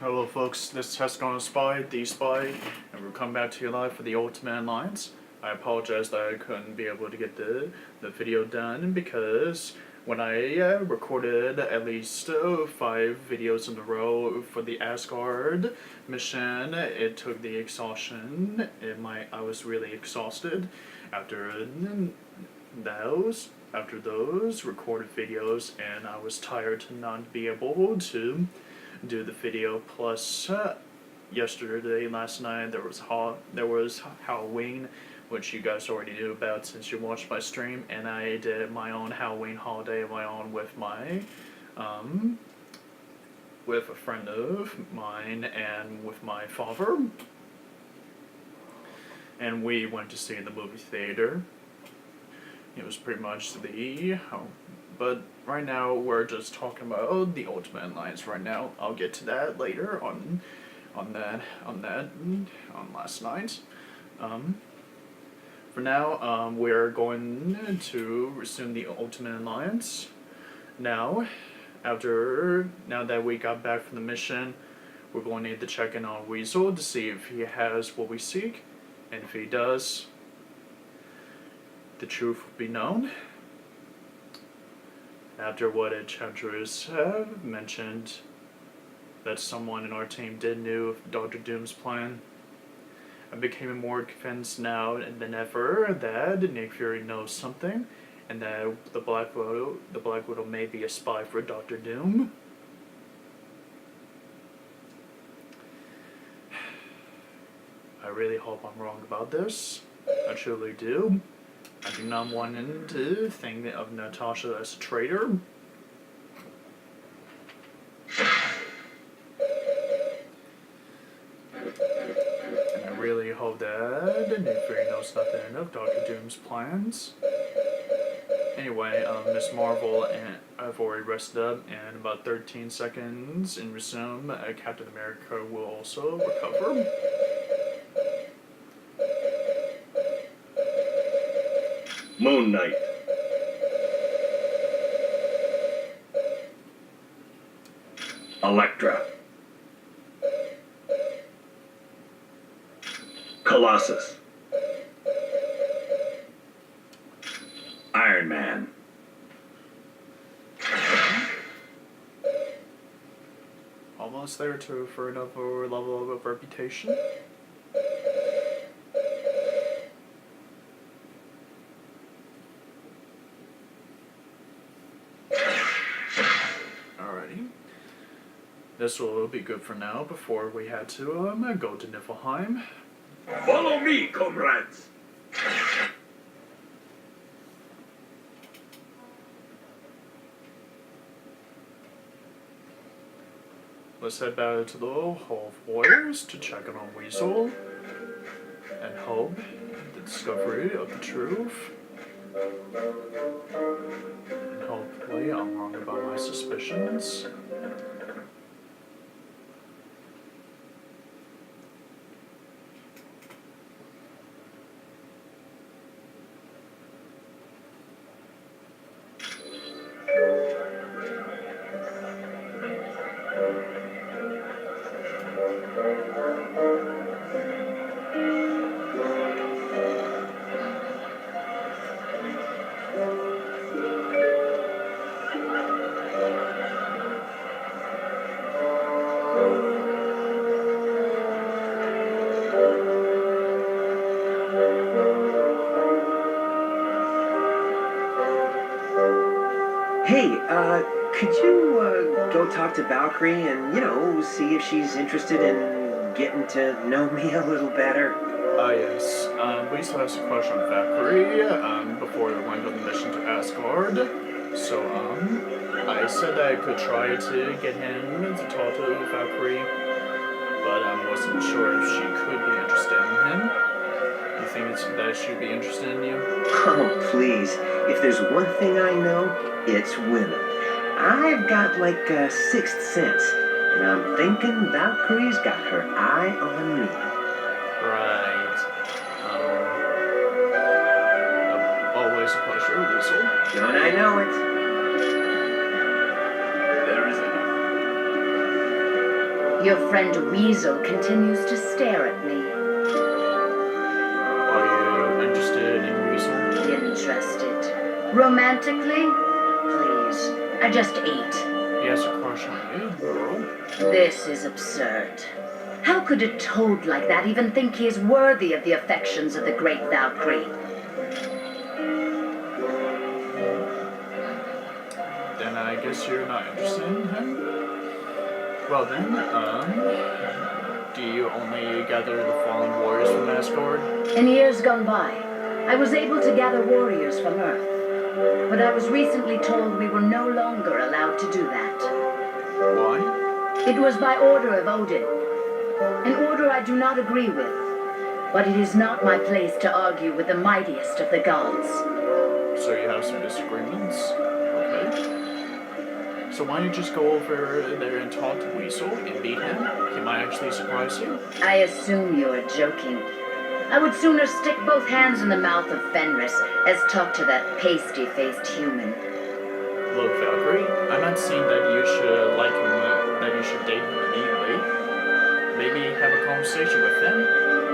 Hello folks, this is Tescon Spy, the Spy, and we're coming back to you live for the Ultimate Alliance. I apologize that I couldn't be able to get the video done because when I recorded at least 5 videos in a row for the Asgard mission, it took the exhaustion. I was really exhausted after those recorded videos, and I was tired to not be able to do the video. Plus, last night there was Halloween, which you guys already knew about since you watched my stream, and I did my own Halloween holiday of my own with with a friend of mine and with my father, and we went to see in the movie theater. It was pretty much but right now we're just talking about the Ultimate Alliance right now. I'll get to that later on last night. For now, we're going to resume the Ultimate Alliance. Now that we got back from the mission, we're going to need to check in on Weasel to see if he has what we seek, and if he does, the truth will be known. After what Enchantress have mentioned, that someone in our team did knew of Dr. Doom's plan, I'm becoming more convinced now than ever that Nick Fury knows something, and that the Black Widow may be a spy for Dr. Doom. I really hope I'm wrong about this. I truly do. I do not want him to think of Natasha as a traitor. And I really hope that Nick Fury knows nothing of Dr. Doom's plans. Anyway, Miss Marvel and I've already rested up, and in about 13 seconds and resume, Captain America will also recover. Moon Knight. Elektra. Colossus. Iron Man. Almost there for another level of reputation. This will be good for now before we had to go to Niflheim. Follow me, comrades! Let's head back to the Hall of Warriors to check in on Weasel and hope the discovery of the truth. And hopefully I'm wrong about my suspicions. Could you go talk to Valkyrie and, see if she's interested in getting to know me a little better? Yes. We still have some question on Valkyrie, before we went on the mission to Asgard. So, I said that I could try to get him to talk to Valkyrie, but I wasn't sure if she could be interested in him. You think that she'd be interested in you? Oh, please. If there's one thing I know, it's women. I've got like a sixth sense, and I'm thinking Valkyrie's got her eye on me. Right. Always a pleasure, Weasel. Don't I know it? There is enough. Your friend Weasel continues to stare at me. Are you interested in Weasel? Interested. Romantically? Please. I just ate. He has a crush on you, girl. This is absurd. How could a toad like that even think he is worthy of the affections of the great Valkyrie? Then I guess you're not interested in him? Well then, do you only gather the fallen warriors from Asgard? In years gone by, I was able to gather warriors from Earth. But I was recently told we were no longer allowed to do that. Why? It was by order of Odin. An order I do not agree with. But it is not my place to argue with the mightiest of the gods. So you have some disagreements? Okay. So why don't you just go over there and talk to Weasel and beat him? He might actually surprise you. I assume you are joking. I would sooner stick both hands in the mouth of Fenris as talk to that pasty-faced human. Look, Valkyrie, I'm not saying that you should like him, that you should date him immediately. Maybe have a conversation with him.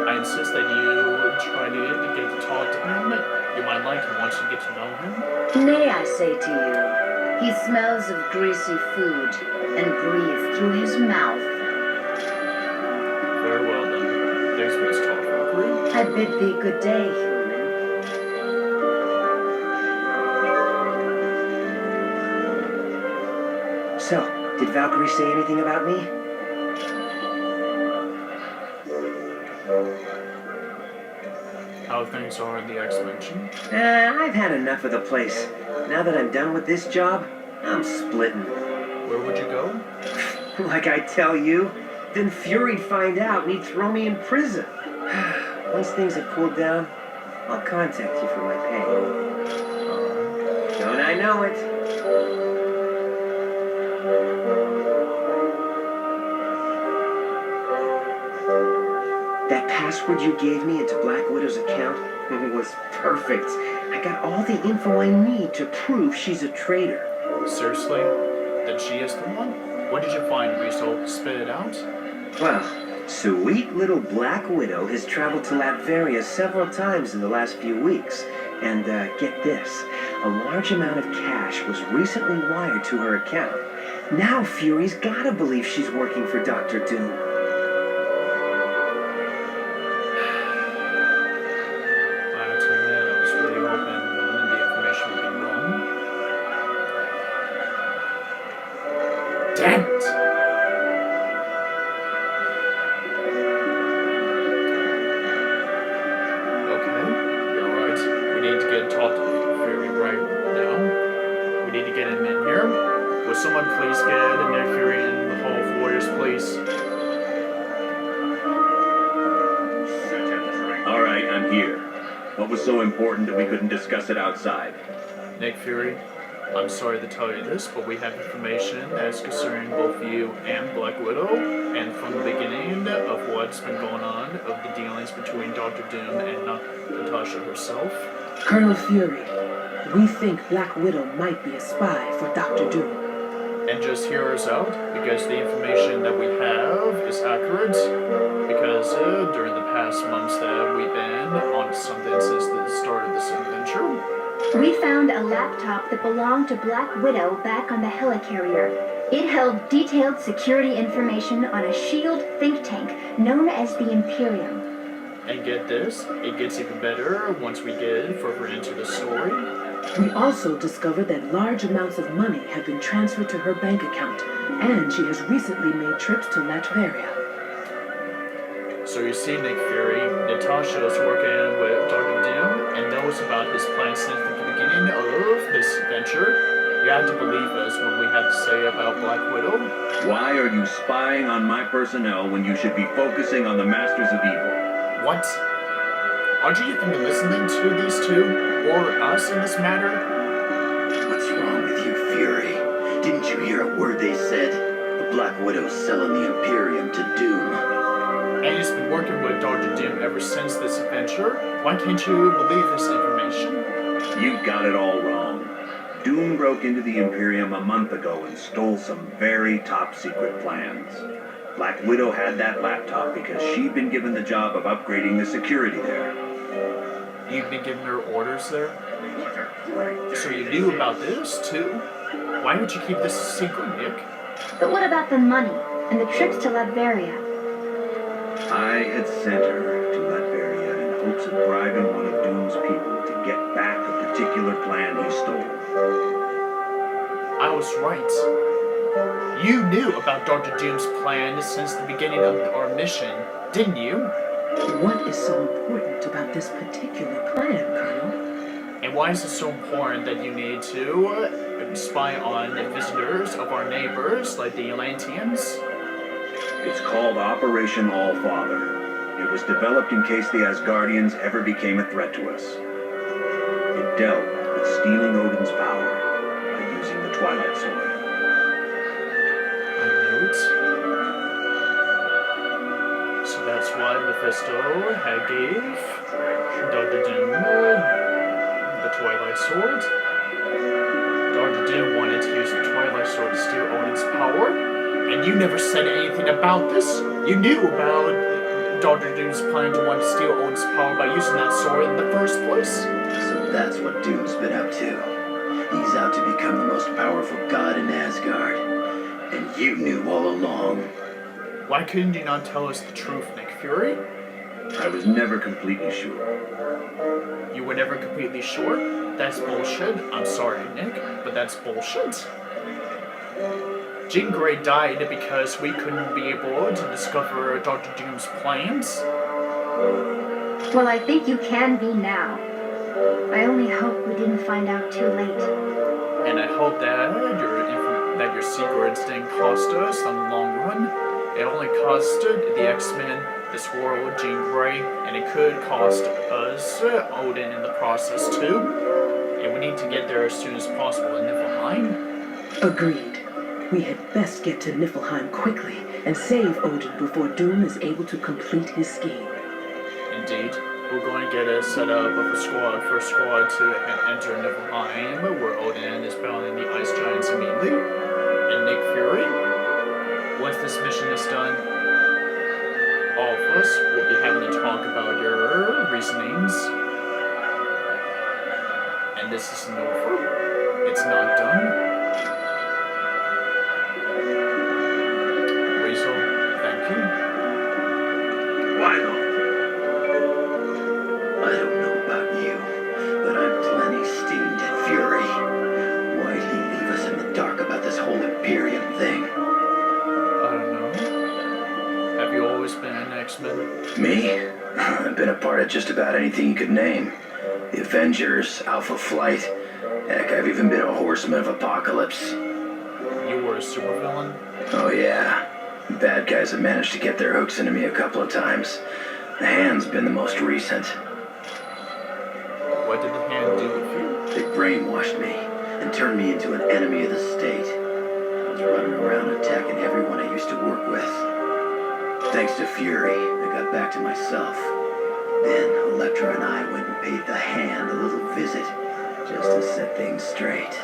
I insist that you try to get to talk to him. You might like him once you get to know him. Nay, I say to you, he smells of greasy food and breathes through his mouth. Very well then. There's what's talk, Valkyrie. I bid thee good day, human. So, did Valkyrie say anything about me? How things are in the X-Mansion? I've had enough of the place. Now that I'm done with this job, I'm splitting. Where would you go? Like I tell you, then Fury'd find out and he'd throw me in prison. Once things have cooled down, I'll contact you for my pay. Don't I know it? That password you gave me into Black Widow's account was perfect. I got all the info I need to prove she's a traitor. Seriously? Then she is the one? What did you find, Weasel? Spit it out? Well, sweet little Black Widow has traveled to Latveria several times in the last few weeks. And get this, a large amount of cash was recently wired to her account. Now Fury's gotta believe she's working for Dr. Doom. I have to admit, I was really hoping the information would be wrong. Damn it! Okay, you're right. We need to get talk to Fury right now. We need to get him in here. Will someone please get Nick Fury in the Hall of Warriors, please? All right, I'm here. What was so important that we couldn't discuss it outside? Nick Fury, I'm sorry to tell you this, but we have information that is concerning both you and Black Widow, and from the beginning of what's been going on, of the dealings between Dr. Doom and Natasha herself. Colonel Fury, we think Black Widow might be a spy for Dr. Doom. And just hear us out, because the information that we have is accurate, because during the past months that we've been on something since the start of this adventure. We found a laptop that belonged to Black Widow back on the helicarrier. It held detailed security information on a SHIELD think tank known as the Imperium. And get this, it gets even better once we get further into the story. We also discovered that large amounts of money have been transferred to her bank account, and she has recently made trips to Latveria. So you see, Nick Fury, Natasha is working with Dr. Doom and knows about his plan since the beginning of this adventure. You have to believe us when we have to say about Black Widow. Why are you spying on my personnel when you should be focusing on the Masters of Evil? What? Aren't you even listening to these two? Or us in this matter? What's wrong with you, Fury? Didn't you hear a word they said? The Black Widow's selling the Imperium to Doom. And he's been working with Dr. Doom ever since this adventure. Why can't you believe this information? You've got it all wrong. Doom broke into the Imperium a month ago and stole some very top secret plans. Black Widow had that laptop because she'd been given the job of upgrading the security there. You've been giving her orders there? So you knew about this, too? Why would you keep this a secret, Nick? But what about the money and the trips to Latveria? I had sent her to Latveria in hopes of bribing one of Doom's people to get back a particular plan he stole. I was right. You knew about Dr. Doom's plan since the beginning of our mission, didn't you? What is so important about this particular plan, Colonel? And why is it so important that you need to spy on the visitors of our neighbors, like the Atlanteans? It's called Operation Allfather. It was developed in case the Asgardians ever became a threat to us. It dealt with stealing Odin's power by using the Twilight Sword. I knew it. So that's why Mephisto had gave Dr. Doom the Twilight Sword. Dr. Doom wanted to use the Twilight Sword to steal Odin's power, and you never said anything about this. You knew about Dr. Doom's plan to want to steal Odin's power by using that sword in the first place. So that's what Doom's been up to. He's out to become the most powerful god in Asgard. And you knew all along. Why couldn't you not tell us the truth, Nick Fury? I was never completely sure. You were never completely sure? That's bullshit. I'm sorry, Nick, but that's bullshit. Jean Grey died because we couldn't be able to discover Dr. Doom's plans. Well, I think you can be now. I only hope we didn't find out too late. And I hope that your secrets didn't cost us in the long run. It only costed the X-Men, this world, Jean Grey, and it could cost us Odin in the process too. And we need to get there as soon as possible in Niflheim. Agreed. We had best get to Niflheim quickly and save Odin before Doom is able to complete his scheme. Indeed. We're going to get a setup of a first squad to enter Niflheim, where Odin is battling the Ice Giants immediately. And Nick Fury, once this mission is done, all of us will be having to talk about your reasonings. And this isn't over. It's not done. Weasel, thank you. Why not? I don't know about you, but I'm plenty steamed at Fury. Why'd he leave us in the dark about this whole Imperium thing? I don't know. Have you always been an X-Men? Me? I've been a part of just about anything you could name. The Avengers, Alpha Flight. Heck, I've even been a Horseman of Apocalypse. You were a supervillain? Oh yeah. Bad guys have managed to get their hooks into me a couple of times. The Hand's been the most recent. What did the Hand do with you? They brainwashed me and turned me into an enemy of the state. I was running around attacking everyone I used to work with. Thanks to Fury, I got back to myself. Then Elektra and I went and paid the Hand a little visit, just to set things straight.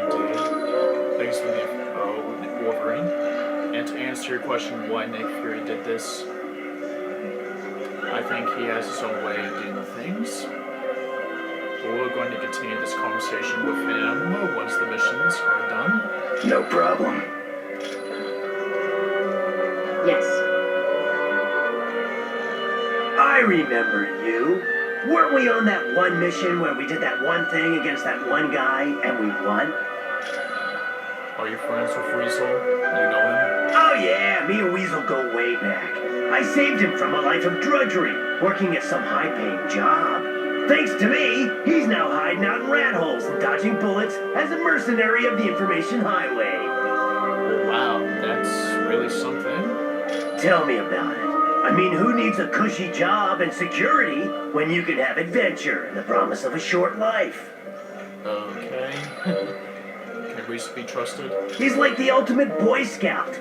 Indeed. Thanks for the Wolverine. And to answer your question why Nick Fury did this, I think he has his own way of doing things. But we're going to continue this conversation with him once the missions are done. No problem. Yes. I remember you. Weren't we on that one mission where we did that one thing against that one guy and we won? Are you friends with Weasel? You know him? Oh yeah, me and Weasel go way back. I saved him from a life of drudgery, working at some high-paying job. Thanks to me, he's now hiding out in rat holes and dodging bullets as a mercenary of the information highway. Wow, that's really something. Tell me about it. I mean, who needs a cushy job and security when you can have adventure and the promise of a short life? Okay. Can Weasel be trusted? He's like the ultimate Boy Scout.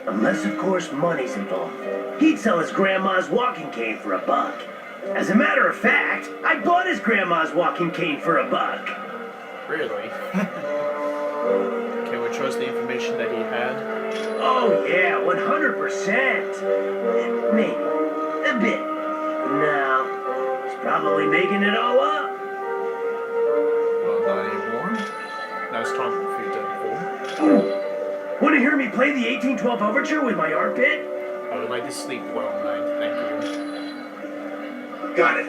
Unless, of course, money's involved. He'd sell his grandma's walking cane for $1. As a matter of fact, I bought his grandma's walking cane for $1. Really? Can we trust the information that he had? Oh yeah, 100%. 100%. Maybe. A bit. No. He's probably making it all up. Well, not anymore. Nice talking with you, Deadpool. Want to hear me play the 1812 Overture with my armpit? I would like to sleep well tonight, thank you. Got it.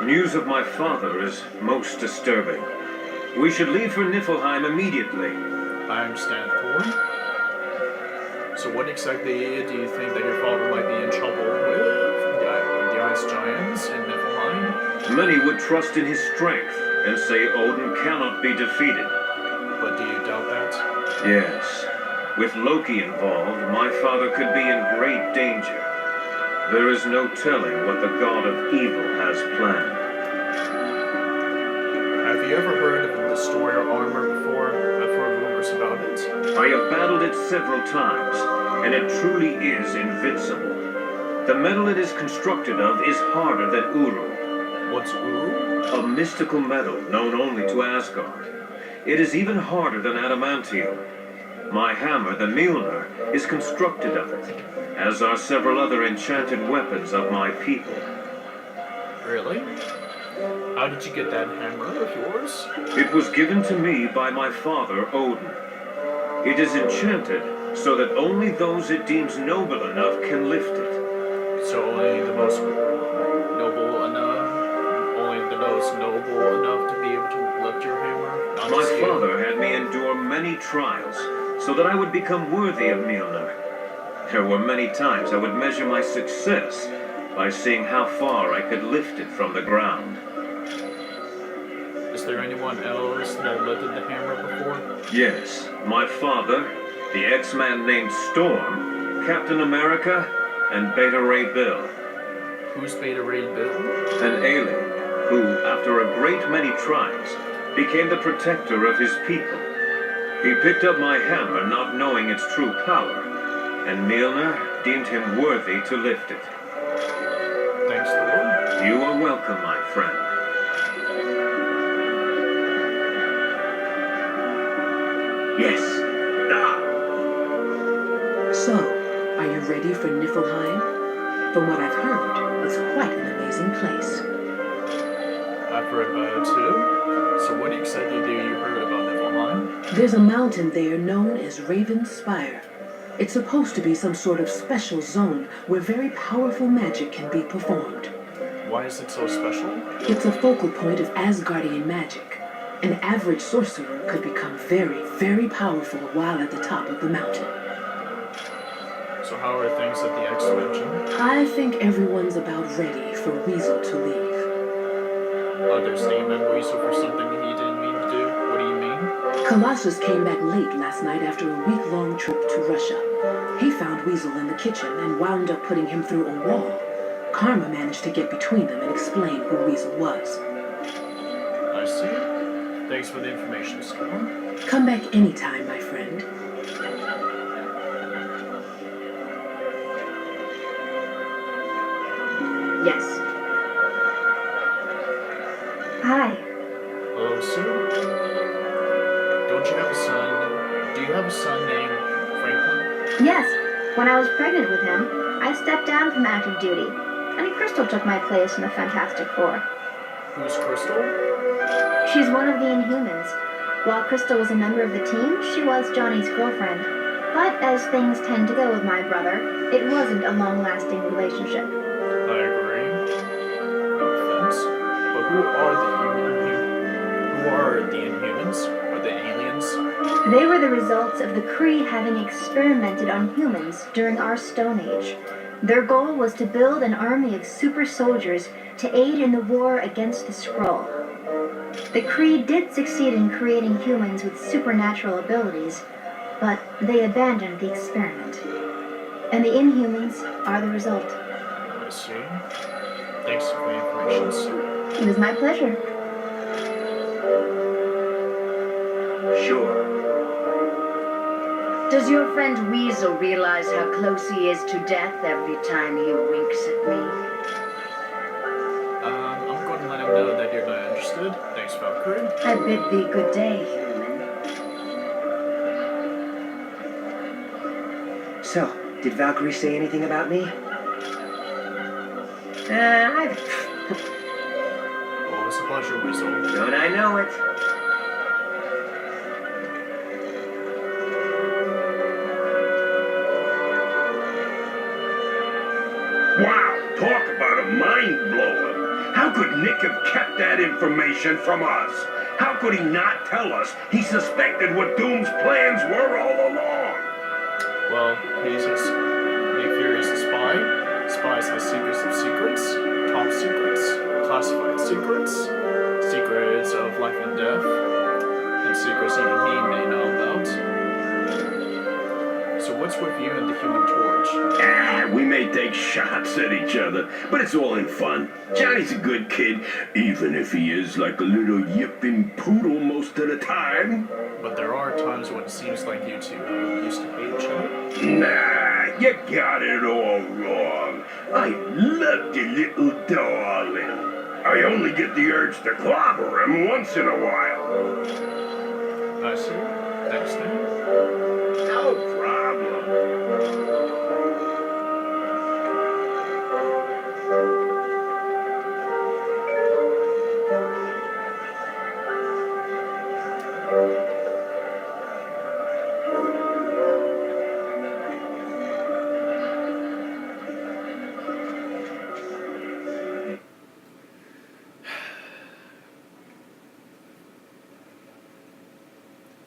News of my father is most disturbing. We should leave for Niflheim immediately. I understand, Thor. So what exactly do you think that your father might be in trouble with? The Ice Giants in Niflheim? Many would trust in his strength and say Odin cannot be defeated. But do you doubt that? Yes. With Loki involved, my father could be in great danger. There is no telling what the god of evil has planned. Have you ever heard of the Destroyer armor before? I've heard rumors about it. I have battled it several times, and it truly is invincible. The metal it is constructed of is harder than Uru, What's Uru? a mystical metal known only to Asgard. It is even harder than adamantium. My hammer, the Mjolnir, is constructed of it, as are several other enchanted weapons of my people. Really? How did you get that hammer of yours? It was given to me by my father, Odin. It is enchanted so that only those it deems noble enough can lift it. So only the most noble enough to be able to lift your hammer? Not My just you? father had me endure many trials so that I would become worthy of Mjolnir. There were many times I would measure my success by seeing how far I could lift it from the ground. Is there anyone else that lifted the hammer before? Yes, my father, the X-Man named Storm, Captain America, and Beta Ray Bill. Who's Beta Ray Bill? An alien who, after a great many trials, became the protector of his people. He picked up my hammer not knowing its true power, and Mjolnir deemed him worthy to lift it. Thanks, Thor. You are welcome, my friend. Yes. So, are you ready for Niflheim? From what I've heard, it's quite an amazing place. I've heard about it too. So what exactly do you heard about Niflheim? There's a mountain there known as Raven's Spire. It's supposed to be some sort of special zone where very powerful magic can be performed. Why is it so special? It's a focal point of Asgardian magic. An average sorcerer could become very, very powerful while at the top of the mountain. So how are things at the X-Mansion? I think everyone's about ready for Weasel to leave. They're staying at Weasel for something he didn't mean to do? What do you mean? Colossus came back late last night after a week-long trip to Russia. He found Weasel in the kitchen and wound up putting him through a wall. Karma managed to get between them and explain who Weasel was. I see. Thanks for the information, Storm. Come back anytime, my friend. Yes. Hi. Hello, Sue. Don't you have a son? Do you have a son named Franklin? Yes, when I was pregnant with him, I stepped down from active duty, and Crystal took my place in the Fantastic Four. Who's Crystal? She's one of the Inhumans. While Crystal was a member of the team, she was Johnny's girlfriend. But as things tend to go with my brother, it wasn't a long-lasting relationship. I agree. No offense. But who are the Inhumans? Are they aliens? They were the results of the Kree having experimented on humans during our Stone Age. Their goal was to build an army of super soldiers to aid in the war against the Skrull. The Kree did succeed in creating humans with supernatural abilities, but they abandoned the experiment. And the Inhumans are the result. I see. Thanks for the information, Sue. It was my pleasure. Sure. Does your friend Weasel realize how close he is to death every time he winks at me? I'm going to let him know that you're not interested. Thanks, Valkyrie. I bid thee good day, human. So, did Valkyrie say anything about me? Always a pleasure, Weasel. Don't I know it? Wow, talk about a mind blower. How could Nick have kept that information from us? How could he not tell us he suspected what Doom's plans were all along? Well, Nick Fury's a spy. Spies have secrets of secrets, top secrets, classified secrets, secrets of life and death, and secrets even he may know about. So what's with you and the Human Torch? We may take shots at each other, but it's all in fun. Johnny's a good kid, even if he is like a little yipping poodle most of the time. But there are times when it seems like you two used to hate each other. Nah, you got it all wrong. I love the little darling. I only get the urge to clobber him once in a while. I see. Thanks, Dan. No problem.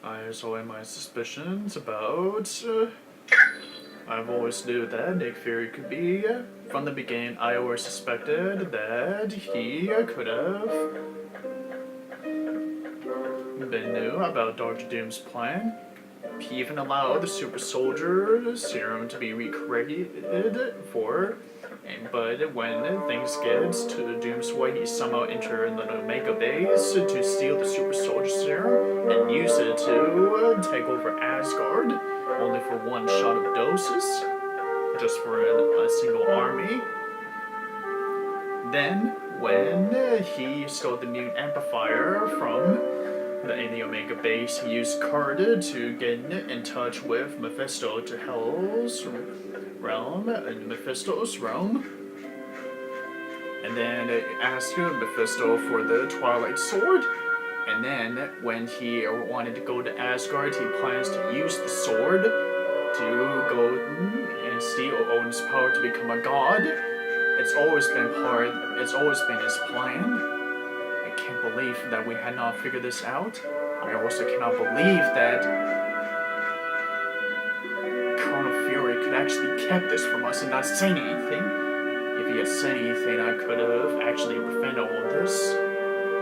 I also had my suspicions about. I've always knew that Nick Fury could be. From the beginning, I always suspected that he could have been new about Dr. Doom's plan. He even allowed the super soldier serum to be recreated for. But when things get to Doom's way, he somehow entered the Omega base to steal the super soldier serum and use it to take over Asgard, only for one shot of doses, just for a single army. Then, when he stole the mutant amplifier from the Omega base, he used Carter to get in touch with Mephisto to Hell's realm, Mephisto's realm, and then asked Mephisto for the Twilight Sword. And then, when he wanted to go to Asgard, he plans to use the sword to go and steal Odin's power to become a god. It's always been his plan. I can't believe that we had not figured this out. I also cannot believe that could actually kept this from us and not saying anything. If he had said anything, I could have actually prevented all of this.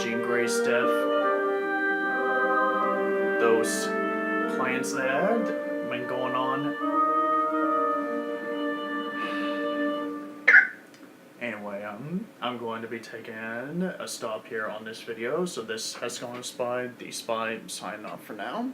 Jean Grey's death, those plans that had been going on. Anyway, I'm going to be taking a stop here on this video, so this has gone Spy, the Spy, signing off for now.